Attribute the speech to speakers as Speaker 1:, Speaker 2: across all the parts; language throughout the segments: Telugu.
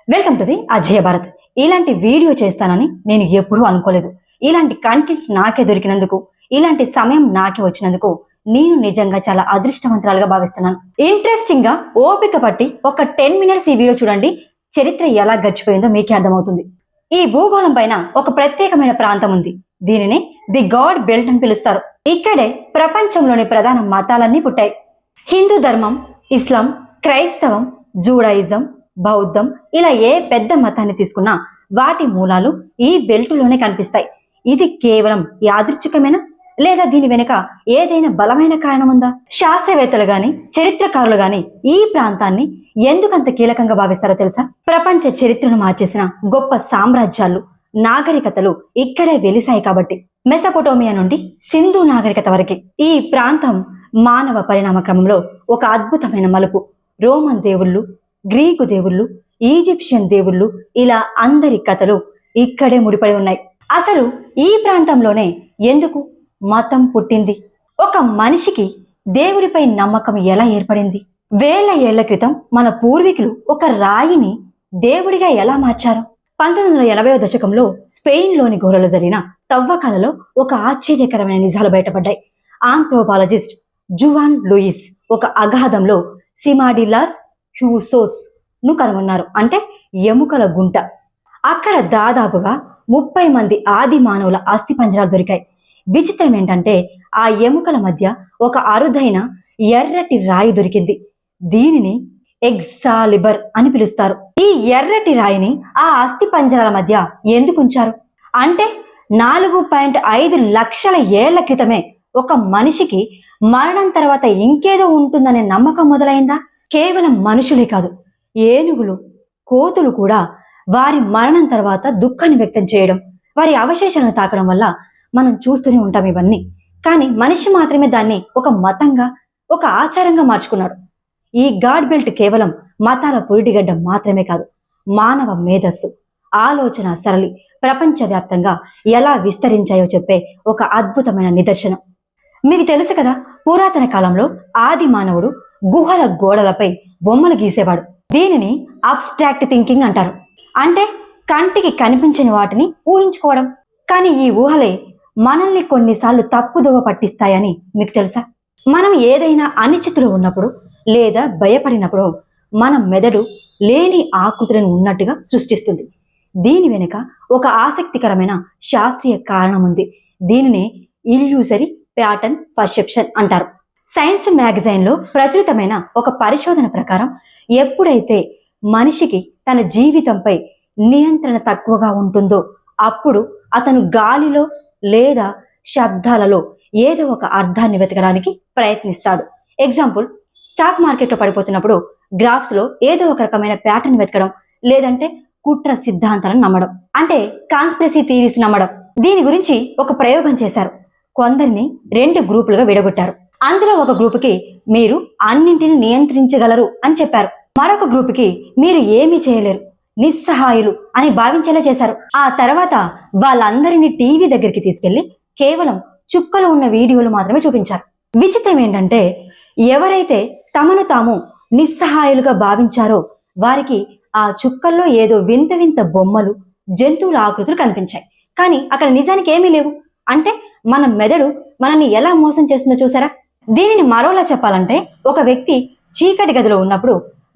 Speaker 1: Welcome to the Ajaya Bharat. ఇలాంటి వీడియో చేస్తానని నేను ఎప్పుడూ అనుకోలేదు. ఇలాంటి కంటెంట్ నాకే దొరికినందుకు, ఇలాంటి సమయం నాకే వచ్చినందుకు నేను నిజంగా చాలా అదృష్టవంతురాలుగా భావిస్తున్నాను. ఇంట్రెస్టింగ్ గా ఓపిక పట్టి ఒక 10 మినిట్స్ ఈ వీడియో చూడండి. చరిత్ర ఎలా గడిచిపోయిందో మీకే అర్థమవుతుంది. ఈ భూగోళం పైన ఒక ప్రత్యేకమైన ప్రాంతం ఉంది. దీనిని ది గాడ్ బెల్ట్ అని పిలుస్తారు. ఇక్కడే ప్రపంచంలోని ప్రధాన మతాలన్నీ పుట్టాయి. హిందూ ధర్మం, ఇస్లాం, క్రైస్తవం, జూడాయిజం, బౌద్ధం, ఇలా ఏ పెద్ద మతాన్ని తీసుకున్నా వాటి మూలాలు ఈ బెల్టులోనే కనిపిస్తాయి. ఇది కేవలం యాదృచ్ఛికమేనా, లేదా దీని వెనుక ఏదైనా బలమైన కారణం ఉందా? శాస్త్రవేత్తలు గాని, చరిత్రకారులు గాని ఈ ప్రాంతాన్ని ఎందుకంత కీలకంగా భావిస్తారో తెలుసా? ప్రపంచ చరిత్రను మార్చేసిన గొప్ప సామ్రాజ్యాలు, నాగరికతలు ఇక్కడే వెలిశాయి కాబట్టి. మెసపోటోమియా నుండి సింధు నాగరికత వరకు ఈ ప్రాంతం మానవ పరిణామ క్రమంలో ఒక అద్భుతమైన మలుపు. రోమన్ దేవుళ్ళు, గ్రీకు దేవుళ్ళు, ఈజిప్షియన్ దేవుళ్ళు, ఇలా అందరి కథలు ఇక్కడే ముడిపడి ఉన్నాయి. అసలు ఈ ప్రాంతంలోనే ఎందుకు మతం పుట్టింది? ఒక మనిషికి దేవుడిపై నమ్మకం ఎలా ఏర్పడింది? వేల ఏళ్ల క్రితం మన పూర్వీకులు ఒక రాయిని దేవుడిగా ఎలా మార్చారు? 1980వ దశకంలో స్పెయిన్లోని గుహలలో జరిగిన తవ్వకాలలో ఒక ఆశ్చర్యకరమైన నిజాలు బయటపడ్డాయి. ఆంథ్రోపాలజిస్ట్ జువాన్ లూయిస్ ఒక అగాధంలో సిమాడిలాస్ హ్యూసోస్ ను కనుగొన్నారు. అంటే ఎముకల గుంట. అక్కడ దాదాపుగా 30 మంది ఆది మానవుల అస్థిపంజరాలు దొరికాయి. విచిత్రం ఏంటంటే ఆ ఎముకల మధ్య ఒక అరుదైన ఎర్రటి రాయి దొరికింది. దీనిని ఎగ్జాలిబర్ అని పిలుస్తారు. ఈ ఎర్రటి రాయిని ఆ అస్థిపంజరాల మధ్య ఎందుకు ఉంచారు అంటే 4.5 లక్షల ఏళ్ల క్రితమే ఒక మనిషికి మరణం తర్వాత ఇంకేదో ఉంటుందనే నమ్మకం మొదలైందా? కేవలం మనుషులే కాదు, ఏనుగులు, కోతులు కూడా వారి మరణం తర్వాత దుఃఖాన్ని వ్యక్తం చేయడం, వారి అవశేషాలను తాకడం వల్ల మనం చూస్తూనే ఉంటాం ఇవన్నీ. కానీ మనిషి మాత్రమే దాన్ని ఒక మతంగా, ఒక ఆచారంగా మార్చుకున్నాడు. ఈ గాడ్ బెల్ట్ కేవలం మతాల పురిటిగడ్డ మాత్రమే కాదు, మానవ మేధస్సు, ఆలోచన సరళి ప్రపంచవ్యాప్తంగా ఎలా విస్తరించాయో చెప్పే ఒక అద్భుతమైన నిదర్శనం. మీకు తెలుసు కదా, పురాతన కాలంలో ఆది మానవుడు గుహల గోడలపై బొమ్మలు గీసేవాడు. దీనిని అబ్స్ట్రాక్ట్ థింకింగ్ అంటారు. అంటే కంటికి కనిపించని వాటిని ఊహించుకోవడం. కానీ ఈ ఊహలే మనల్ని కొన్నిసార్లు తప్పుదోవ పట్టిస్తాయని మీకు తెలుసా? మనం ఏదైనా అనిశ్చితిలో ఉన్నప్పుడు లేదా భయపడినప్పుడు మన మెదడు లేని ఆకృతులను ఉన్నట్టుగా సృష్టిస్తుంది. దీని వెనుక ఒక ఆసక్తికరమైన శాస్త్రీయ కారణం ఉంది. దీనినే ఇల్యూసరీ ప్యాటర్న్ పర్సెప్షన్ అంటారు. సైన్స్ మ్యాగజైన్లో ప్రచురితమైన ఒక పరిశోధన ప్రకారం ఎప్పుడైతే మనిషికి తన జీవితంపై నియంత్రణ తక్కువగా ఉంటుందో అప్పుడు అతను గాలిలో లేదా శబ్దాలలో ఏదో ఒక అర్థాన్ని వెతకడానికి ప్రయత్నిస్తాడు. ఎగ్జాంపుల్, స్టాక్ మార్కెట్లో పడిపోతున్నప్పుడు గ్రాఫ్స్లో ఏదో ఒక రకమైన ప్యాటర్న్ వెతకడం, లేదంటే కుట్ర సిద్ధాంతాలను నమ్మడం, అంటే కాన్స్పిరసీ థియరీస్ నమ్మడం. దీని గురించి ఒక ప్రయోగం చేశారు. కొందరిని 2 గ్రూపులుగా విడగొట్టారు. అందులో ఒక గ్రూపుకి మీరు అన్నింటిని నియంత్రించగలరు అని చెప్పారు. మరొక గ్రూపుకి మీరు ఏమీ చేయలేరు, నిస్సహాయులు అని భావించేలా చేశారు. ఆ తర్వాత వాళ్ళందరినీ టీవీ దగ్గరికి తీసుకెళ్లి కేవలం చుక్కలు ఉన్న వీడియోలు మాత్రమే చూపించారు. విచిత్రం ఏంటంటే ఎవరైతే తమను తాము నిస్సహాయులుగా భావించారో వారికి ఆ చుక్కల్లో ఏదో వింత వింత బొమ్మలు, జంతువుల ఆకృతులు కనిపించాయి. కానీ అక్కడ నిజానికి ఏమీ లేవు. అంటే మన మెదడు మనల్ని ఎలా మోసం చేస్తుందో చూసారా? దీనిని మరోలా చెప్పాలంటే ఒక వ్యక్తి చీకటి గదిలో ఉన్నప్పుడు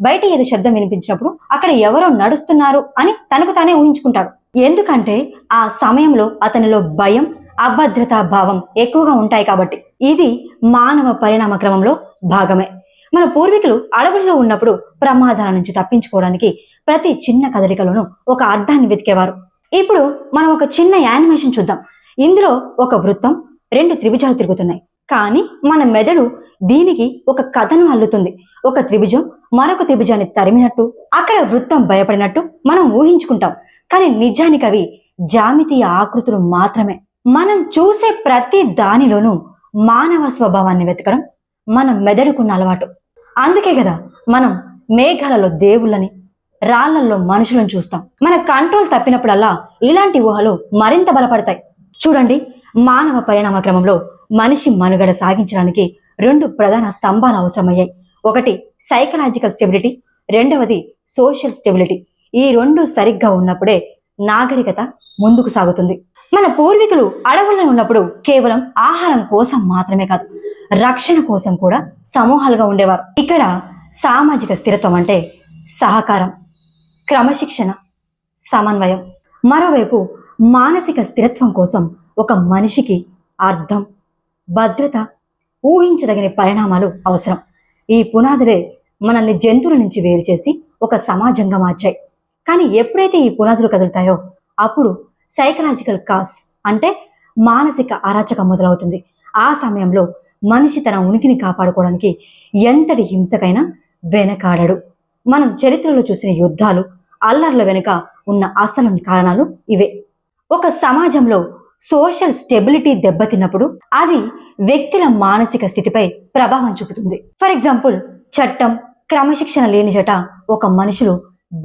Speaker 1: బయట ఏదో శబ్దం వినిపించినప్పుడు అక్కడ ఎవరో నడుస్తున్నారు అని తనకు తానే ఊహించుకుంటాడు. ఎందుకంటే ఆ సమయంలో అతనిలో భయం, అభద్రతా భావం ఎక్కువగా ఉంటాయి కాబట్టి. ఇది మానవ పరిణామ క్రమంలో భాగమే. మన పూర్వీకులు అడవుల్లో ఉన్నప్పుడు ప్రమాదాల నుంచి తప్పించుకోవడానికి ప్రతి చిన్న కదలికలోనూ ఒక అర్థాన్ని వెతికేవారు. ఇప్పుడు మనం ఒక చిన్న యానిమేషన్ చూద్దాం. ఇందులో ఒక వృత్తం, 2 త్రిభుజాలు తిరుగుతున్నాయి. కానీ మన మెదడు దీనికి ఒక కథను అల్లుతుంది. ఒక త్రిభుజం మరొక త్రిభుజాన్ని తరిమినట్టు, అక్కడ వృత్తం భయపడినట్టు మనం ఊహించుకుంటాం. కానీ నిజానికి అవి జామితీయ ఆకృతులు మాత్రమే. మనం చూసే ప్రతి దానిలోనూ మానవ స్వభావాన్ని వెతకడం మన మెదడుకున్న అలవాటు. అందుకే కదా మనం మేఘాలలో దేవుళ్ళని, రాళ్లల్లో మనుషులను చూస్తాం. మన కంట్రోల్ తప్పినప్పుడల్లా ఇలాంటి ఊహలు మరింత బలపడతాయి. చూడండి, మానవ పరిణామ క్రమంలో మనిషి మనుగడ సాగించడానికి 2 ప్రధాన స్తంభాలు అవసరమయ్యాయి. ఒకటి సైకలాజికల్ స్టెబిలిటీ, రెండవది సోషల్ స్టెబిలిటీ. ఈ రెండు సరిగ్గా ఉన్నప్పుడే నాగరికత ముందుకు సాగుతుంది. మన పూర్వీకులు అడవుల్లో ఉన్నప్పుడు కేవలం ఆహారం కోసం మాత్రమే కాదు, రక్షణ కోసం కూడా సమూహాలుగా ఉండేవారు. ఇక్కడ సామాజిక స్థిరత్వం అంటే సహకారం, క్రమశిక్షణ, సమన్వయం. మరోవైపు మానసిక స్థిరత్వం కోసం ఒక మనిషికి అర్థం, భద్రత, ఊహించదగిన పరిణామాలు అవసరం. ఈ పునాదులే మనల్ని జంతువుల నుంచి వేరు చేసి ఒక సమాజంగా మార్చాయి. కానీ ఎప్పుడైతే ఈ పునాదులు కదులుతాయో అప్పుడు సైకలాజికల్ కాస్ అంటే మానసిక అరాచకం మొదలవుతుంది. ఆ సమయంలో మనిషి తన ఉనికిని కాపాడుకోవడానికి ఎంతటి హింసకైనా వెనకాడడు. మనం చరిత్రలో చూసిన యుద్ధాలు, అల్లర్ల వెనుక ఉన్న అసలు కారణాలు ఇవే. ఒక సమాజంలో సోషల్ స్టెబిలిటీ దెబ్బతిన్నప్పుడు అది వ్యక్తుల మానసిక స్థితిపై ప్రభావం చూపుతుంది. ఫర్ ఎగ్జాంపుల్, చట్టం, క్రమశిక్షణ లేని చట ఒక మనిషిలో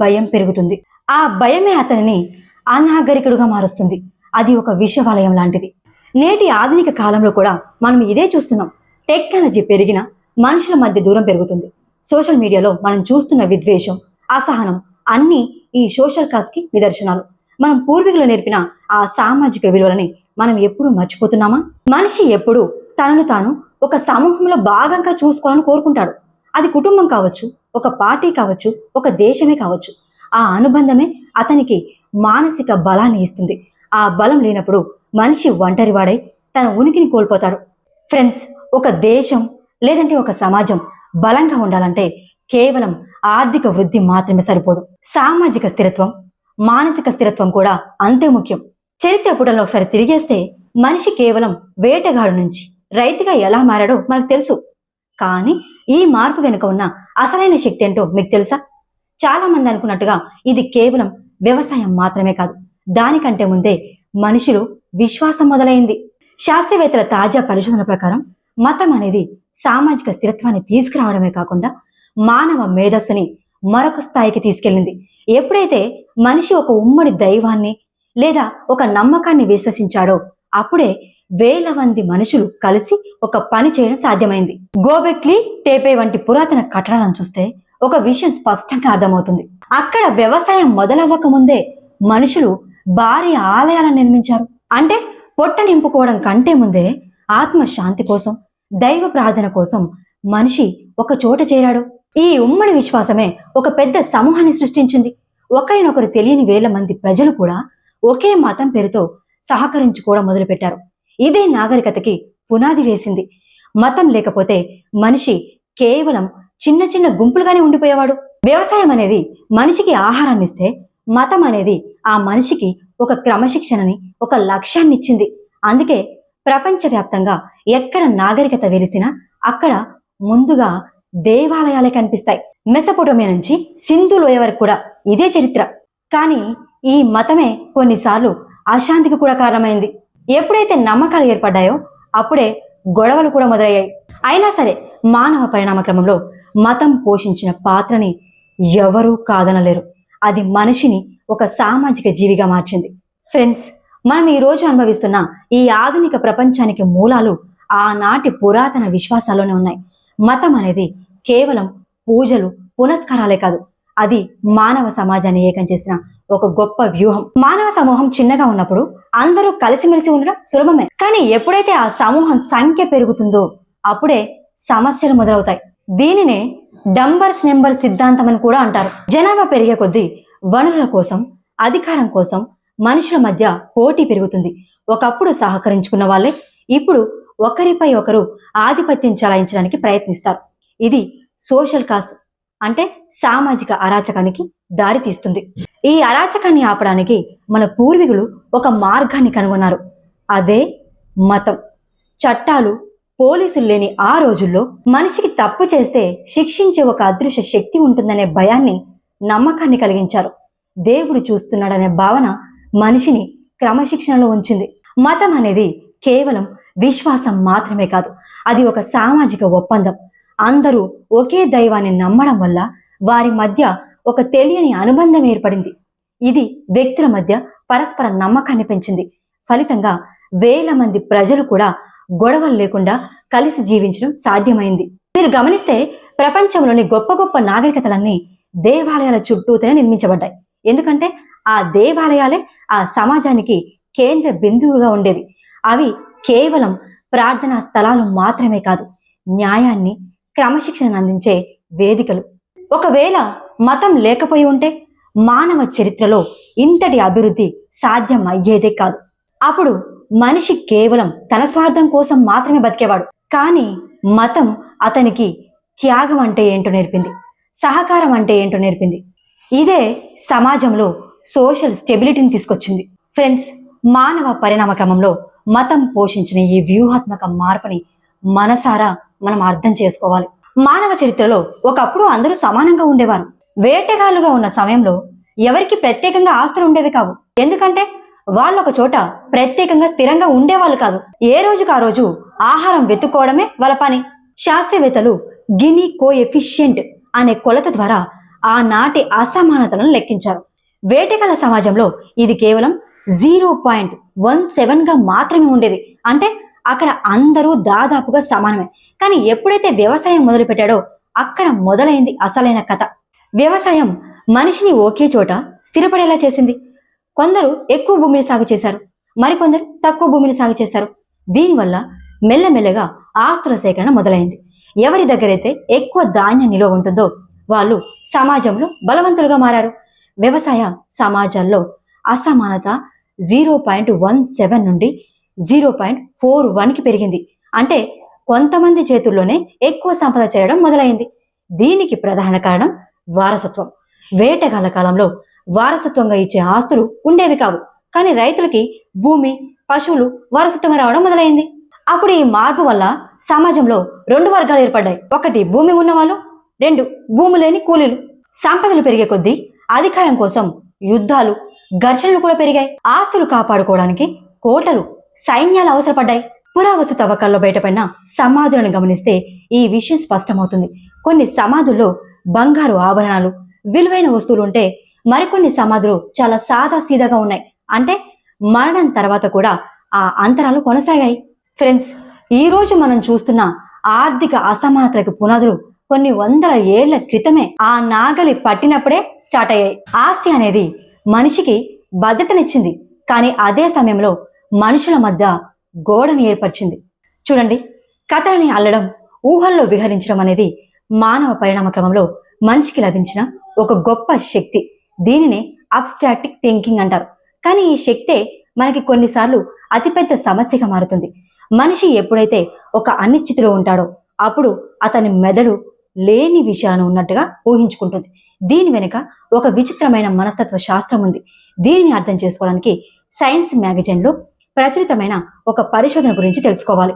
Speaker 1: భయం పెరుగుతుంది. ఆ భయమే అతనిని అనాగరికుడుగా మారుస్తుంది. అది ఒక విషవలయం లాంటిది. నేటి ఆధునిక కాలంలో కూడా మనం ఇదే చూస్తున్నాం. టెక్నాలజీ పెరిగిన మనుషుల మధ్య దూరం పెరుగుతుంది. సోషల్ మీడియాలో మనం చూస్తున్న విద్వేషం, అసహనం అన్నీ ఈ సోషల్ కాస్కి నిదర్శనాలు. మనం పూర్వీకులు నేర్పిన ఆ సామాజిక విలువలని మనం ఎప్పుడూ మర్చిపోతున్నామా? మనిషి ఎప్పుడూ తనను తాను ఒక సమూహంలో భాగంగా చూసుకోవాలని కోరుకుంటాడు. అది కుటుంబం కావచ్చు, ఒక పార్టీ కావచ్చు, ఒక దేశమే కావచ్చు. ఆ అనుబంధమే అతనికి మానసిక బలాన్ని ఇస్తుంది. ఆ బలం లేనప్పుడు మనిషి ఒంటరివాడై తన ఉనికిని కోల్పోతాడు. ఫ్రెండ్స్, ఒక దేశం లేదంటే ఒక సమాజం బలంగా ఉండాలంటే కేవలం ఆర్థిక వృద్ధి మాత్రమే సరిపోదు. సామాజిక స్థిరత్వం, మానసిక స్థిరత్వం కూడా అంతే ముఖ్యం. చరిత్ర పుటంలో ఒకసారి తిరిగేస్తే మనిషి కేవలం వేటగాడు నుంచి రైతుగా ఎలా మారాడో మనకు తెలుసు. కానీ ఈ మార్పు వెనుక ఉన్న అసలైన శక్తి ఏంటో మీకు తెలుసా? చాలా మంది అనుకున్నట్టుగా ఇది కేవలం వ్యవసాయం మాత్రమే కాదు. దానికంటే ముందే మనిషిలో విశ్వాసం మొదలైంది. శాస్త్రవేత్తల తాజా పరిశోధన ప్రకారం మతం అనేది సామాజిక స్థిరత్వాన్ని తీసుకురావడమే కాకుండా మానవ మేధస్సుని మరొక స్థాయికి తీసుకెళ్ళింది. ఎప్పుడైతే మనిషి ఒక ఉమ్మడి దైవాన్ని లేదా ఒక నమ్మకాన్ని విశ్వసించాడో అప్పుడే వేల మంది మనుషులు కలిసి ఒక పని చేయడం సాధ్యమైంది. గోబెక్లీ టేపే వంటి పురాతన కట్టడాలను చూస్తే ఒక విషయం స్పష్టంగా అర్థమవుతుంది. అక్కడ వ్యవసాయం మొదలవ్వక ముందే మనుషులు భారీ ఆలయాలను నిర్మించారు. అంటే పొట్ట నింపుకోవడం కంటే ముందే ఆత్మశాంతి కోసం, దైవ ప్రార్థన కోసం మనిషి ఒక చోట చేరాడు. ఈ ఉమ్మడి విశ్వాసమే ఒక పెద్ద సమూహాన్ని సృష్టించింది. ఒకరినొకరు తెలియని వేల మంది ప్రజలు కూడా ఒకే మతం పేరుతో సహకరించుకోవడం మొదలుపెట్టారు. ఇదే నాగరికతకి పునాది వేసింది. మతం లేకపోతే మనిషి కేవలం చిన్న చిన్న గుంపులుగానే ఉండిపోయేవాడు. వ్యవసాయం అనేది మనిషికి ఆహారాన్ని ఇస్తే, మతం అనేది ఆ మనిషికి ఒక క్రమశిక్షణని, ఒక లక్ష్యాన్ని ఇచ్చింది. అందుకే ప్రపంచవ్యాప్తంగా ఎక్కడ నాగరికత వెలిసినా అక్కడ ముందుగా దేవాలయాలే కనిపిస్తాయి. మెసపోటోమియా నుంచి సింధు లోయ వరకు కూడా ఇదే చరిత్ర. కానీ ఈ మతమే కొన్నిసార్లు అశాంతికి కూడా కారణమైంది. ఎప్పుడైతే నమ్మకాలు ఏర్పడ్డాయో అప్పుడే గొడవలు కూడా మొదలయ్యాయి. అయినా సరే మానవ పరిణామ క్రమంలో మతం పోషించిన పాత్రని ఎవరూ కాదనలేరు. అది మనిషిని ఒక సామాజిక జీవిగా మార్చింది. ఫ్రెండ్స్, మనం ఈ రోజు అనుభవిస్తున్న ఈ ఆధునిక ప్రపంచానికి మూలాలు ఆనాటి పురాతన విశ్వాసాల్లోనే ఉన్నాయి. మతం అనేది కేవలం పూజలు, పునస్కారాలే కాదు, అది మానవ సమాజాన్ని ఏకం చేసిన ఒక గొప్ప వ్యూహం. మానవ సమూహం చిన్నగా ఉన్నప్పుడు అందరూ కలిసిమెలిసి ఉండడం సులభమే. కానీ ఎప్పుడైతే ఆ సమూహం సంఖ్య పెరుగుతుందో అప్పుడే సమస్యలు మొదలవుతాయి. దీనినే డంబర్స్ నెంబర్ సిద్ధాంతం అని కూడా అంటారు. జనాభా పెరిగే కొద్దీ వనరుల కోసం, అధికారం కోసం మనుషుల మధ్య పోటీ పెరుగుతుంది. ఒకప్పుడు సహకరించుకున్న వాళ్ళే ఇప్పుడు ఒకరిపై ఒకరు ఆధిపత్యం చెలాయించడానికి ప్రయత్నిస్తారు. ఇది సోషల్ కాస్ అంటే సామాజిక అరాచకానికి దారి తీస్తుంది. ఈ అరాచకాన్ని ఆపడానికి మన పూర్వీకులు ఒక మార్గాన్ని కనుగొన్నారు. అదే మతం. చట్టాలు, పోలీసులు లేని ఆ రోజుల్లో మనిషికి తప్పు చేస్తే శిక్షించే ఒక అదృశ్య శక్తి ఉంటుందనే భయాన్ని, నమ్మకాన్ని కలిగించారు. దేవుడు చూస్తున్నాడనే భావన మనిషిని క్రమశిక్షణలో ఉంచింది. మతం అనేది కేవలం విశ్వాసం మాత్రమే కాదు, అది ఒక సామాజిక ఒప్పందం. అందరూ ఒకే దైవాన్ని నమ్మడం వల్ల వారి మధ్య ఒక తెలియని అనుబంధం ఏర్పడింది. ఇది వ్యక్తుల మధ్య పరస్పర నమ్మకాన్ని పెంచింది. ఫలితంగా వేల మంది ప్రజలు కూడా గొడవలు లేకుండా కలిసి జీవించడం సాధ్యమైంది. మీరు గమనిస్తే ప్రపంచంలోని గొప్ప గొప్ప నాగరికతలన్నీ దేవాలయాల చుట్టూతోనే నిర్మించబడ్డాయి. ఎందుకంటే ఆ దేవాలయాలే ఆ సమాజానికి కేంద్ర బిందువుగా ఉండేవి. అవి కేవలం ప్రార్థనా స్థలాలు మాత్రమే కాదు, న్యాయాన్ని, క్రమశిక్షణను అందించే వేదికలు. ఒకవేళ మతం లేకపోయి ఉంటే మానవ చరిత్రలో ఇంతటి అభివృద్ధి సాధ్యం అయ్యేదే కాదు. అప్పుడు మనిషి కేవలం తన స్వార్థం కోసం మాత్రమే బతికేవాడు. కానీ మతం అతనికి త్యాగం అంటే ఏంటో నేర్పింది, సహకారం అంటే ఏంటో నేర్పింది. ఇదే సమాజంలో సోషల్ స్టెబిలిటీని తీసుకొచ్చింది. ఫ్రెండ్స్, మానవ పరిణామ క్రమంలో మతం పోషించిన ఈ వ్యూహాత్మక మార్పుని మనసారా మనం అర్థం చేసుకోవాలి. మానవ చరిత్రలో ఒకప్పుడు అందరూ సమానంగా ఉండేవారు. వేటగాళ్ళుగా ఉన్న సమయంలో ఎవరికి ప్రత్యేకంగా ఆస్తులు ఉండేవి కావు. ఎందుకంటే వాళ్ళు ఒక చోట ప్రత్యేకంగా స్థిరంగా ఉండేవాళ్ళు కాదు. ఏ రోజుకు ఆ రోజు ఆహారం వెతుక్కోవడమే వాళ్ళ పని. శాస్త్రవేత్తలు గిని కోఎఫిషియంట్ అనే కొలత ద్వారా ఆనాటి అసమానతలను లెక్కించారు. వేటగాళ్ళ సమాజంలో ఇది కేవలం 0.17గా మాత్రమే ఉండేది. అంటే అక్కడ అందరూ దాదాపుగా సమానమే. కానీ ఎప్పుడైతే వ్యవసాయం మొదలుపెట్టాడో అక్కడ మొదలైంది అసలైన కథ. వ్యవసాయం మనిషిని ఒకే చోట స్థిరపడేలా చేసింది. కొందరు ఎక్కువ భూమిని సాగు చేశారు, మరికొందరు తక్కువ భూమిని సాగు చేశారు. దీనివల్ల మెల్లమెల్లగా ఆస్తుల సేకరణ మొదలైంది. ఎవరి దగ్గరైతే ఎక్కువ ధాన్యం నిల్వ ఉంటుందో వాళ్ళు సమాజంలో బలవంతులుగా మారారు. వ్యవసాయ సమాజాల్లో అసమానత 0.17 నుండి 0.41కి పెరిగింది. అంటే కొంతమంది చేతుల్లోనే ఎక్కువ సంపద చేరడం మొదలైంది. దీనికి ప్రధాన కారణం వారసత్వం. వేటగాళ్ల కాలంలో వారసత్వంగా ఇచ్చే ఆస్తులు ఉండేవి కావు. కానీ రైతులకి భూమి, పశువులు వారసత్వంగా రావడం మొదలైంది. అప్పుడు ఈ మార్పు వల్ల సమాజంలో 2 వర్గాలు ఏర్పడ్డాయి. ఒకటి భూమి ఉన్నవాళ్ళు, 2 భూమి లేని కూలీలు. సంపదలు పెరిగే కొద్దీ అధికారం కోసం యుద్ధాలు, ఘర్షణలు కూడా పెరిగాయి. ఆస్తులు కాపాడుకోవడానికి కోటలు, సైన్యాలు అవసరపడ్డాయి. పురావస్తు తవ్వకాల్లో బయటపడిన సమాధులను గమనిస్తే ఈ విషయం స్పష్టమవుతుంది. కొన్ని సమాధుల్లో బంగారు ఆభరణాలు, విలువైన వస్తువులు ఉంటే మరికొన్ని సమాధులు చాలా సాదా సీదాగా ఉన్నాయి. అంటే మరణం తర్వాత కూడా ఆ అంతరాలు కొనసాగాయి. ఫ్రెండ్స్, ఈ రోజు మనం చూస్తున్న ఆర్థిక అసమానతలకు పునాదులు కొన్ని వందల ఏళ్ల క్రితమే ఆ నాగలి పట్టినప్పుడే స్టార్ట్ అయ్యాయి. ఆస్తి అనేది మనిషికి భద్రతనిచ్చింది, కానీ అదే సమయంలో మనుషుల మధ్య గోడని ఏర్పరిచింది. చూడండి, కథలని అల్లడం, ఊహల్లో విహరించడం అనేది మానవ పరిణామ క్రమంలో మనిషికి లభించిన ఒక గొప్ప శక్తి. దీనినే అబ్స్ట్రాక్ట్ థింకింగ్ అంటారు. కానీ ఈ శక్తే మనకి కొన్నిసార్లు అతిపెద్ద సమస్యగా మారుతుంది. మనిషి ఎప్పుడైతే ఒక అనిశ్చితిలో ఉంటాడో అప్పుడు అతని మెదడు లేని విషయాలను ఉన్నట్టుగా ఊహించుకుంటుంది. దీని వెనుక ఒక విచిత్రమైన మనస్తత్వ శాస్త్రం ఉంది. దీనిని అర్థం చేసుకోవడానికి సైన్స్ మ్యాగజైన్లో ప్రచురితమైన ఒక పరిశోధన గురించి తెలుసుకోవాలి.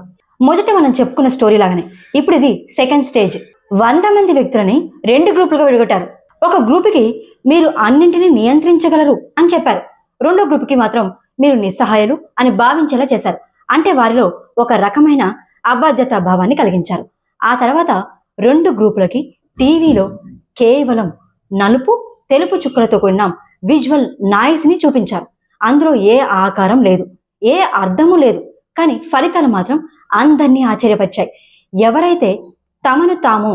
Speaker 1: మొదట మనం చెప్పుకున్న స్టోరీ లాగానే ఇప్పుడు ఇది సెకండ్ స్టేజ్. 100 మంది వ్యక్తులని 2 గ్రూపులుగా విడగొట్టారు. ఒక గ్రూపుకి మీరు అన్నింటినీ నియంత్రించగలరు అని చెప్పారు. రెండో గ్రూపుకి మాత్రం మీరు నిస్సహాయులు అని భావించేలా చేశారు. అంటే వారిలో ఒక రకమైన అబాధ్యతా భావాన్ని కలిగించారు. ఆ తర్వాత 2 గ్రూపులకి టీవీలో కేవలం నలుపు, తెలుపు చుక్కలతో కూడిన విజువల్ నాయిస్ ని చూపించారు. అందులో ఏ ఆకారం లేదు, ఏ అర్థము లేదు. కానీ ఫలితాలు మాత్రం అందరినీ ఆశ్చర్యపరిచాయి. ఎవరైతే తమను తాము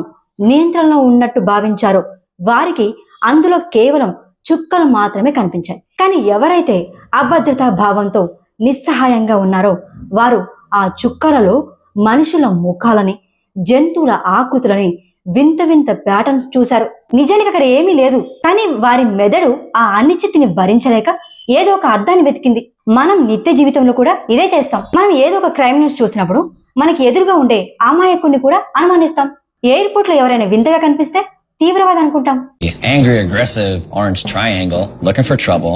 Speaker 1: నియంత్రణలో ఉన్నట్టు భావించారో వారికి అందులో కేవలం చుక్కలు మాత్రమే కనిపించాయి. కానీ ఎవరైతే అభద్రతా భావంతో నిస్సహాయంగా ఉన్నారో వారు ఆ చుక్కలలో మనుషుల ముఖాలని, జంతువుల ఆకృతులని, వింత వింత ప్యాటర్న్స్ చూశారు. నిజానికి అక్కడ ఏమీ లేదు, కానీ వారి మెదడు ఆ అనిశ్చితిని భరించలేక ఏదో ఒక అర్థాన్ని వెతికింది. మనం నిత్య జీవితంలో కూడా ఇదే చేస్తాం. మనం ఏదో ఒక క్రైమ్ న్యూస్ చూసినప్పుడు మనకి ఎదురుగా ఉండే అమాయకుడిని కూడా అనుమానిస్తాం. ఎయిర్పోర్ట్ లో ఎవరైనా వింతగా కనిపిస్తే తీవ్రవాది అనుకుంటాం.
Speaker 2: Angry, aggressive, orange triangle, looking for trouble.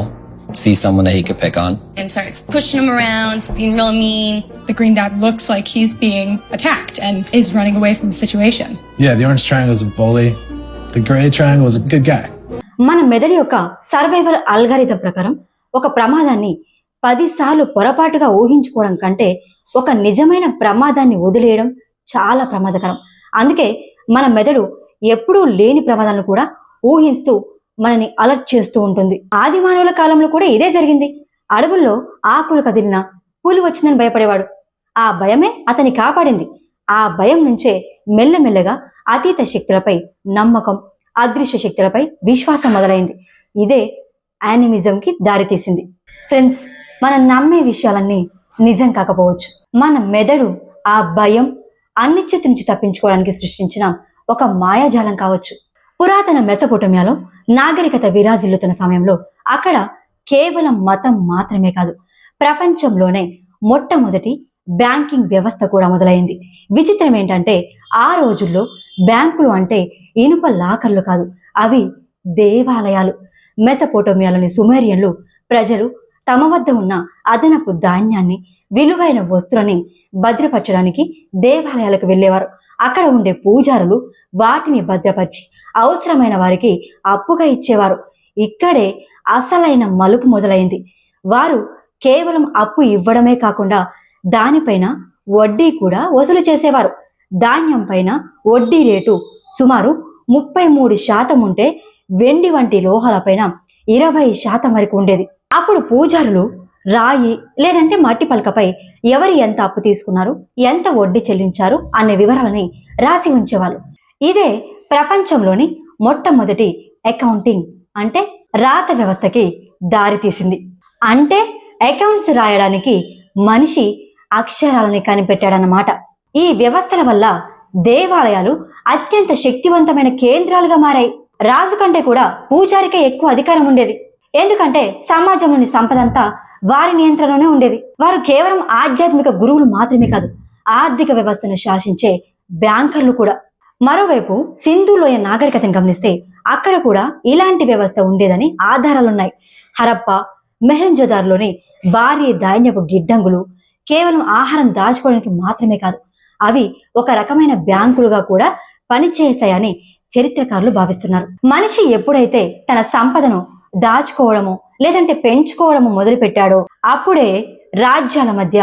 Speaker 2: See someone that he could pick on.
Speaker 3: And starts pushing him around, being real mean.
Speaker 4: The green dot looks like he's being attacked and is running away from the situation.
Speaker 5: Yeah, the orange triangle is a bully. The gray triangle is a good guy.
Speaker 1: మన మెదడు యొక్క సర్వైవల్ అల్గారిథం ప్రకారం ఒక ప్రమాదాన్ని 10 సార్లు పొరపాటుగా ఊహించుకోవడం కంటే ఒక నిజమైన ప్రమాదాన్ని వదిలేయడం చాలా ప్రమాదకరం. అందుకే మన మెదడు ఎప్పుడూ లేని ప్రమాదాలను కూడా ఊహిస్తూ మనని అలర్ట్ చేస్తూ ఉంటుంది. ఆది మానవుల కాలంలో కూడా ఇదే జరిగింది. అడవుల్లో ఆకులు కదిలినా పులి వచ్చిందని భయపడేవాడు. ఆ భయమే అతన్ని కాపాడింది. ఆ భయం నుంచే మెల్లమెల్లగా అతీత శక్తులపై నమ్మకం, అదృశ్య శక్తులపై విశ్వాసం మొదలైంది. ఇదే యానిమిజంకి దారితీసింది. ఫ్రెండ్స్, మనం నమ్మే విషయాలన్నీ నిజం కాకపోవచ్చు. మన మెదడు ఆ భయం, అనిశ్చిత నుంచి తప్పించుకోవడానికి సృష్టించిన ఒక మాయాజాలం కావచ్చు. పురాతన మెసపోటమియాలో నాగరికత విరాజిల్లుతున్న సమయంలో అక్కడ కేవలం మతం మాత్రమే కాదు, ప్రపంచంలోనే మొట్టమొదటి బ్యాంకింగ్ వ్యవస్థ కూడా మొదలైంది. విచిత్రం ఏంటంటే ఆ రోజుల్లో బ్యాంకులు అంటే ఇనుప లాకర్లు కాదు, అవి దేవాలయాలు. మెసపోటమియాలోని సుమేరియన్లు ప్రజలు తమ వద్ద ఉన్న అదనపు ధాన్యాన్ని, విలువైన వస్తువులని భద్రపరచడానికి దేవాలయాలకు వెళ్ళేవారు. అక్కడ ఉండే పూజారులు వాటిని భద్రపరిచి అవసరమైన వారికి అప్పుగా ఇచ్చేవారు. ఇక్కడే అసలైన మలుపు మొదలైంది. వారు కేవలం అప్పు ఇవ్వడమే కాకుండా దానిపైన వడ్డీ కూడా వసూలు చేసేవారు. ధాన్యం పైన వడ్డీ రేటు సుమారు 33% ఉంటే వెండి వంటి లోహాలపైన 20% వరకు ఉండేది. అప్పుడు పూజారులు రాయి లేదంటే మట్టి పలకపై ఎవరు ఎంత అప్పు తీసుకున్నారు, ఎంత వడ్డీ చెల్లించారు అనే వివరాలని రాసి ఉంచేవాళ్ళు. ఇదే ప్రపంచంలోని మొట్టమొదటి అకౌంటింగ్ అంటే రాత వ్యవస్థకి దారితీసింది. అంటే అకౌంట్స్ రాయడానికి మనిషి అక్షరాలని కనిపెట్టాడన్నమాట. ఈ వ్యవస్థల వల్ల దేవాలయాలు అత్యంత శక్తివంతమైన కేంద్రాలుగా మారాయి. రాజు కంటే కూడా పూజారికే ఎక్కువ అధికారం ఉండేది. ఎందుకంటే సమాజంలోని సంపదంతా వారి నియంత్రణలోనే ఉండేది. వారు కేవలం ఆధ్యాత్మిక గురువులు మాత్రమే కాదు, ఆర్థిక వ్యవస్థను శాసించే బ్యాంకర్లు కూడా. మరోవైపు సింధులోయ నాగరికతను గమనిస్తే అక్కడ కూడా ఇలాంటి వ్యవస్థ ఉండేదని ఆధారాలున్నాయి. హరప్ప, మెహంజోదార్లోని భారీ ధాన్యపు గిడ్డంగులు కేవలం ఆహారం దాచుకోవడానికి మాత్రమే కాదు, అవి ఒక రకమైన బ్యాంకులుగా కూడా పనిచేశాయని చరిత్రకారులు భావిస్తున్నారు. మనిషి ఎప్పుడైతే తన సంపదను దాచుకోవడము లేదంటే పెంచుకోవడము మొదలుపెట్టాడో అప్పుడే రాజ్యాల మధ్య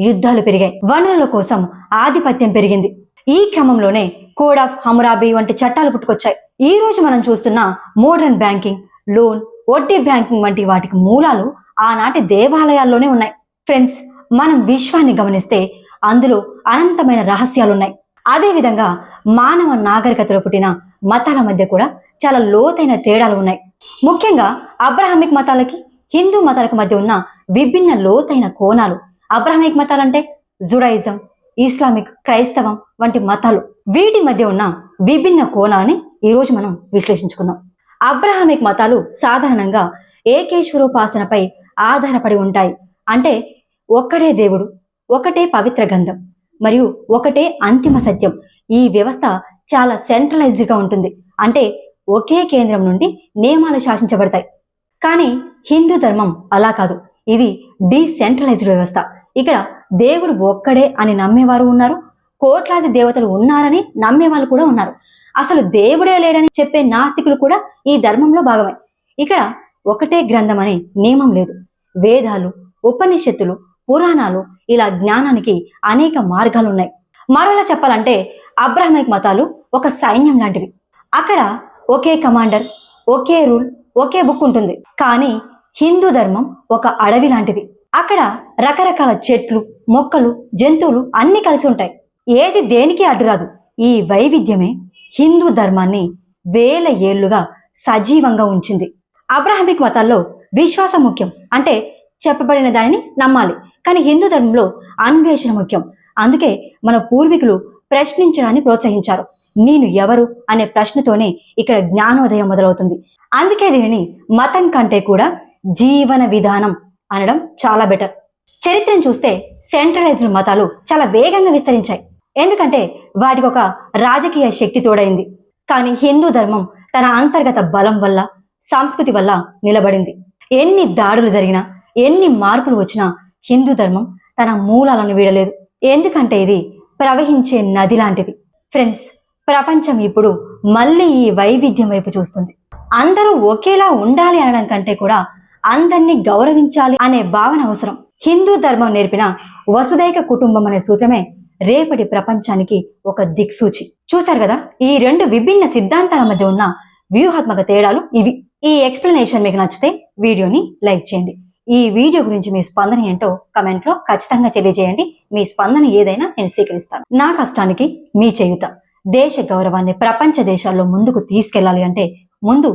Speaker 1: యుద్ధాలు పెరిగాయి, వనరుల కోసం ఆధిపత్యం పెరిగింది. ఈ క్రమంలోనే కోడ్ ఆఫ్ హమురాబీ వంటి చట్టాలు పుట్టుకొచ్చాయి. ఈ రోజు మనం చూస్తున్న మోడర్న్ బ్యాంకింగ్, లోన్, వడ్డీ బ్యాంకింగ్ వంటి వాటికి మూలాలు ఆనాటి దేవాలయాల్లోనే ఉన్నాయి. ఫ్రెండ్స్, మనం విశ్వాన్ని గమనిస్తే అందులో అనంతమైన రహస్యాలున్నాయి. అదేవిధంగా మానవ నాగరికతలో పుట్టిన మతాల మధ్య కూడా చాలా లోతైన తేడాలు ఉన్నాయి. ముఖ్యంగా అబ్రహామిక్ మతాలకి హిందూ మతాలకు మధ్య ఉన్న విభిన్న లోతైన కోణాలు. అబ్రహామిక్ మతాలంటే జుడాయిజం, ఇస్లామిక్, క్రైస్తవం వంటి మతాలు. వీటి మధ్య ఉన్న విభిన్న కోణాలని ఈరోజు మనం విశ్లేషించుకుందాం. అబ్రహామిక్ మతాలు సాధారణంగా ఏకేశ్వరోపాసనపై ఆధారపడి ఉంటాయి. అంటే ఒక్కడే దేవుడు, ఒకటే పవిత్ర గంధం మరియు ఒకటే అంతిమ సత్యం. ఈ వ్యవస్థ చాలా సెంట్రలైజ్డ్గా ఉంటుంది. అంటే ఒకే కేంద్రం నుండి నియమాలు శాసించబడతాయి. కానీ హిందూ ధర్మం అలా కాదు, ఇది డీసెంట్రలైజ్డ్ వ్యవస్థ. ఇక్కడ దేవుడు ఒక్కడే అని నమ్మేవారు ఉన్నారు, కోట్లాది దేవతలు ఉన్నారని నమ్మేవాళ్ళు కూడా ఉన్నారు. అసలు దేవుడే లేడని చెప్పే నాస్తికులు కూడా ఈ ధర్మంలో భాగమే. ఇక్కడ ఒకటే గ్రంథం అనే నియమం లేదు. వేదాలు, ఉపనిషత్తులు, పురాణాలు, ఇలా జ్ఞానానికి అనేక మార్గాలు ఉన్నాయి. మరోలా చెప్పాలంటే అబ్రహామిక్ మతాలు ఒక సైన్యం లాంటివి. అక్కడ ఒకే కమాండర్, ఒకే రూల్, ఒకే బుక్ ఉంటుంది. కానీ హిందూ ధర్మం ఒక అడవి లాంటిది. అక్కడ రకరకాల చెట్లు, మొక్కలు, జంతువులు అన్నీ కలిసి ఉంటాయి. ఏది దేనికి అడ్డురాదు. ఈ వైవిధ్యమే హిందూ ధర్మాన్ని వేల ఏళ్లుగా సజీవంగా ఉంచింది. అబ్రహామిక్ మతాల్లో విశ్వాసం ముఖ్యం, అంటే చెప్పబడిన దానిని నమ్మాలి. కానీ హిందూ ధర్మంలో అన్వేషణ ముఖ్యం. అందుకే మన పూర్వీకులు ప్రశ్నించడాన్ని ప్రోత్సహించారు. నేను ఎవరు అనే ప్రశ్నతోనే ఇక్కడ జ్ఞానోదయం మొదలవుతుంది. అందుకే దీనిని మతం కంటే కూడా జీవన విధానం అనడం చాలా బెటర్. చరిత్రను చూస్తే సెంట్రలైజ్డ్ మతాలు చాలా వేగంగా విస్తరించాయి, ఎందుకంటే వాటికి ఒక రాజకీయ శక్తి తోడైంది. కానీ హిందూ ధర్మం తన అంతర్గత బలం వల్ల, సంస్కృతి వల్ల నిలబడింది. ఎన్ని దాడులు జరిగినా, ఎన్ని మార్పులు వచ్చినా హిందూ ధర్మం తన మూలాలను వీడలేదు. ఎందుకంటే ఇది ప్రవహించే నది లాంటిది. ఫ్రెండ్స్, ప్రపంచం ఇప్పుడు మళ్ళీ ఈ వైవిధ్యం వైపు చూస్తుంది. అందరూ ఒకేలా ఉండాలి అనడం కంటే కూడా అందరినీ గౌరవించాలి అనే భావన అవసరం. హిందూ ధర్మం నేర్పిన వసుదైక కుటుంబం అనే సూత్రమే రేపటి ప్రపంచానికి ఒక దిక్సూచి. చూశారు కదా, ఈ రెండు విభిన్న సిద్ధాంతాల మధ్య ఉన్న వ్యూహాత్మక తేడాలు ఇవి. ఈ ఎక్స్ప్లెనేషన్ మీకు నచ్చితే వీడియోని లైక్ చేయండి. ఈ వీడియో గురించి మీ స్పందన ఏంటో కమెంట్లో ఖచ్చితంగా తెలియజేయండి. మీ స్పందన ఏదైనా నేను స్వీకరిస్తాను. నా కష్టానికి మీ చేయుత. దేశ గౌరవాన్ని ప్రపంచ దేశాల్లో ముందుకు తీసుకెళ్లాలి అంటే ముందు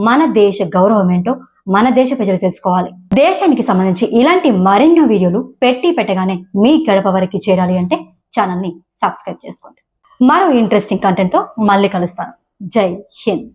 Speaker 1: మన దేశ గౌరవం ఏంటో మన దేశ ప్రజలు తెలుసుకోవాలి. దేశానికి సంబంధించి ఇలాంటి మరెన్నో వీడియోలు పెట్టగానే మీ గడప వరకు చేరాలి అంటే ఛానల్ని సబ్స్క్రైబ్ చేసుకోండి. మరో ఇంట్రెస్టింగ్ కంటెంట్తో మళ్ళీ కలుస్తాను. జై హింద్.